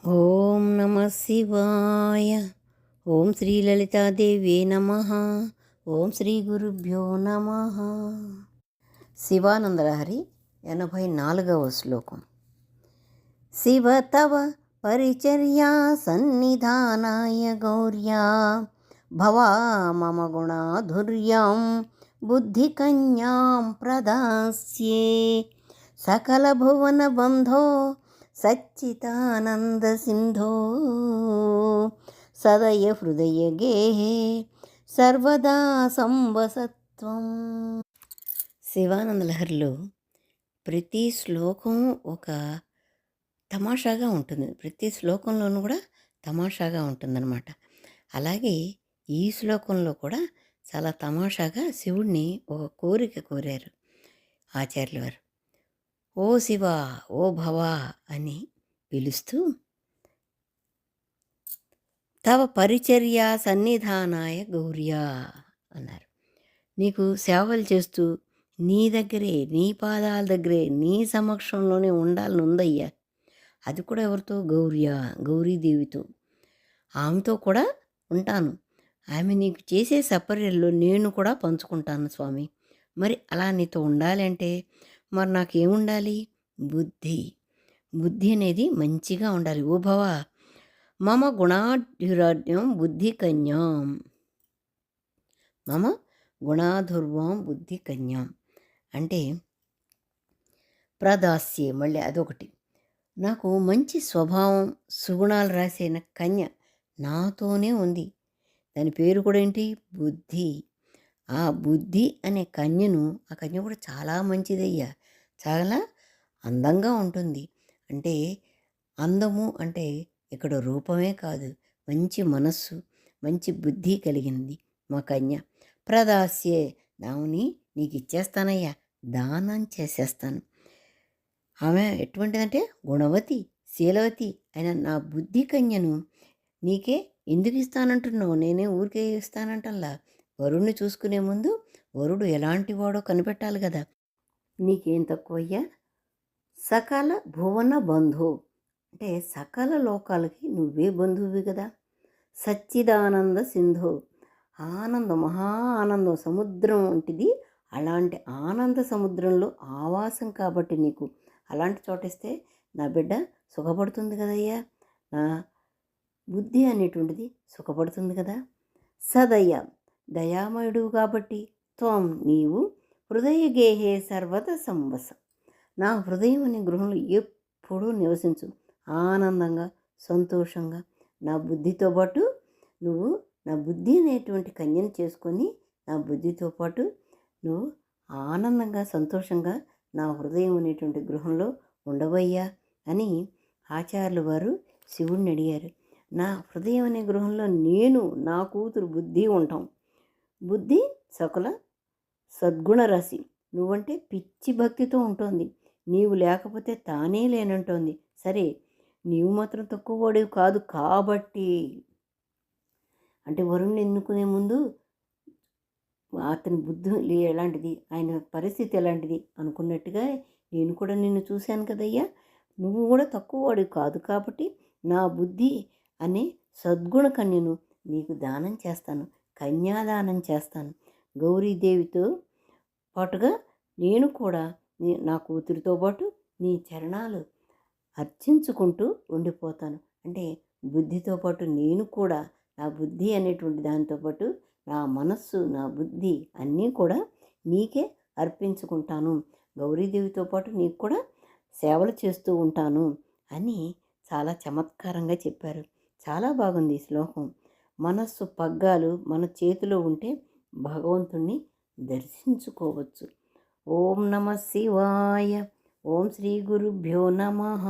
ఓం నమ శివాయ. ఓం శ్రీ లలితాదేవి నమ. ఓం శ్రీ గురుభ్యో నమ. శివానందలహరి 84వ శ్లోకం. శివ తవ పరిచర్యా సన్నిధానాయ గౌర్యా భవా మమ గుణాధుర్యాం బుద్ధికన్యాం ప్రదాస్యే సకల భువన బంధో సచ్చిదానంద సింధో సదయ హృదయ గేహే సర్వదా సంవసత్వం. శివానందలహరిలో ప్రతి శ్లోకం ఒక తమాషాగా ఉంటుంది. ప్రతి శ్లోకంలోనూ కూడా తమాషాగా ఉంటుందన్నమాట. అలాగే ఈ శ్లోకంలో కూడా చాలా తమాషాగా శివుణ్ణి ఒక కోరిక కోరారు ఆచార్యుల వారు. ఓ శివ, ఓ భవ అని పిలుస్తూ తవ పరిచర్య సన్నిధానాయ గౌర్యా అన్నారు. నీకు సేవలు చేస్తూ నీ దగ్గరే, నీ పాదాల దగ్గరే, నీ సమక్షంలోనే ఉండాలని ఉందయ్యా. అది కూడా ఎవరితో? గౌర్యా, గౌరీదేవితో. ఆమెతో కూడా ఉంటాను. ఆమె నీకు చేసే సపర్యల్లో నేను కూడా పంచుకుంటాను స్వామి. మరి అలా నీతో ఉండాలి అంటే మరి నాకేముండాలి? బుద్ధి అనేది మంచిగా ఉండాలి. ఓ భవ మమ గుణాఢ్యురాఢ్యం బుద్ధి కన్యాం. మమ గుణాధుర్వం బుద్ధి కన్యాం అంటే ప్రదాస్యే. మళ్ళీ అదొకటి. నాకు మంచి స్వభావం సుగుణాలు రాసిన కన్య నాతోనే ఉంది. దాని పేరు కూడా ఏంటి? బుద్ధి. ఆ బుద్ధి అనే కన్యను, ఆ కన్య కూడా చాలా మంచిదయ్యా. చాలా అందంగా ఉంటుంది. అంటే అందము అంటే ఇక్కడ రూపమే కాదు, మంచి మనస్సు, మంచి బుద్ధి కలిగింది మా కన్య. ప్రదాస్యే, నావుని నీకు ఇచ్చేస్తానయ్యా, దానం చేసేస్తాను. ఆమె ఎటువంటిదంటే గుణవతి, శీలవతి అయిన నా బుద్ధి కన్యను నీకే ఎందుకు ఇస్తానంటున్నావు? నేనే ఊరికే ఇస్తానంటల్లా. వరుణ్ణి చూసుకునే ముందు వరుడు ఎలాంటి వాడో కనిపెట్టాలి కదా. నీకేం తక్కువయ్యా? సకల భువన బంధు అంటే సకల లోకాలకి నువ్వే బంధువువి కదా. సచ్చిదానంద సింధు, ఆనందం, మహా ఆనందం, సముద్రం వంటిది. అలాంటి ఆనంద సముద్రంలో ఆవాసం కాబట్టి నీకు అలాంటి చోటిస్తే నా బిడ్డ సుఖపడుతుంది కదయ్యా. నా బుద్ధి అనేటువంటిది సుఖపడుతుంది కదా. సదయ, దయామయుడు కాబట్టి త్వం నీవు హృదయ గేహే సర్వత సంవస, నా హృదయం అనే గృహంలో ఎప్పుడూ నివసించు. ఆనందంగా, సంతోషంగా నా బుద్ధితో పాటు నువ్వు నా బుద్ధి అనేటువంటి కన్యను చేసుకొని నా బుద్ధితో పాటు నువ్వు ఆనందంగా, సంతోషంగా నా హృదయం అనేటువంటి గృహంలో ఉండవయ్యా అని ఆచార్యుల వారు శివుణ్ణి అడిగారు. నా హృదయం అనే గృహంలో నేను, నా కూతురు బుద్ధి ఉంటాం. బుద్ధి సకల సద్గుణ రాశి. నువ్వంటే పిచ్చి భక్తితో ఉంటుంది. నీవు లేకపోతే తానే లేనంటోంది. సరే, నీవు మాత్రం తక్కువ వాడివి కాదు కాబట్టి, అంటే వరుణ్ణి ఎన్నుకునే ముందు అతని బుద్ధి ఎలాంటిది, ఆయన పరిస్థితి ఎలాంటిది అనుకున్నట్టుగా నేను కూడా నిన్ను చూశాను కదయ్యా. నువ్వు కూడా తక్కువ వాడివి కాదు కాబట్టి నా బుద్ధి అనే సద్గుణ కన్యను నీకు దానం చేస్తాను, కన్యాదానం చేస్తాను. గౌరీదేవితో పాటుగా నేను కూడా నా కూతురితో పాటు నీ చరణాలు అర్చించుకుంటూ ఉండిపోతాను. అంటే బుద్ధితో పాటు నేను కూడా నా బుద్ధి అనేటువంటి దానితో పాటు నా మనస్సు, నా బుద్ధి అన్నీ కూడా నీకే అర్పించుకుంటాను. గౌరీదేవితో పాటు నీకు కూడా సేవలు చేస్తూ ఉంటాను అని చాలా చమత్కారంగా చెప్పారు. చాలా బాగుంది ఈ శ్లోకం. మనస్సు పగ్గాలు మన చేతిలో ఉంటే భగవంతుణ్ణి దర్శించుకోవచ్చు. ఓం నమ శివాయ. ఓం శ్రీ గురుభ్యో నమః.